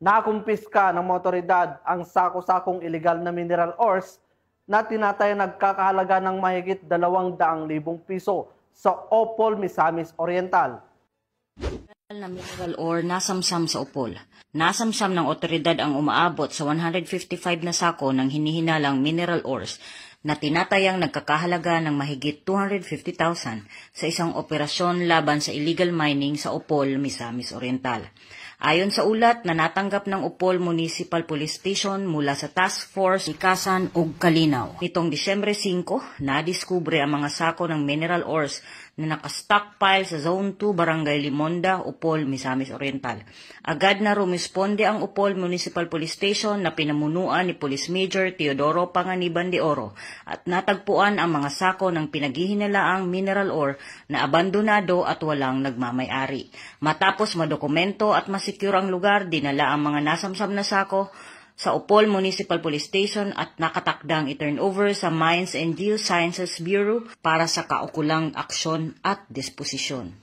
Nakumpiska ng mga otoridad ang sako-sakong illegal na mineral ores na tinatayang nagkakahalaga ng mahigit 200,000 piso sa Opol, Misamis Oriental. Na mineral ore nasamsam sa Opol. Nasamsam ng otoridad ang umaabot sa 155 na sako ng hinihinalang mineral ores na tinatayang nagkakahalaga ng mahigit 250,000 sa isang operasyon laban sa illegal mining sa Opol, Misamis Oriental. Ayon sa ulat na natanggap ng Opol Municipal Police Station mula sa Task Force Ikasan ug Kalinaw. Nitong Disyembre 5, nadiskubre ang mga sako ng mineral ores na nakastockpile sa Zone 2 Barangay Limonda, Opol, Misamis Oriental. Agad na rumisponde ang Opol Municipal Police Station na pinamunuan ni Police Major Teodoro Panganiban de Oro at natagpuan ang mga sako ng pinaghihinalaang mineral ore na abandonado at walang nagmamay-ari. Matapos madokumento at masecure ang lugar, dinala ang mga nasamsam na sako sa Opol Municipal Police Station at nakatakdang i-turnover sa Mines and Geosciences Bureau para sa kaukulang aksyon at disposisyon.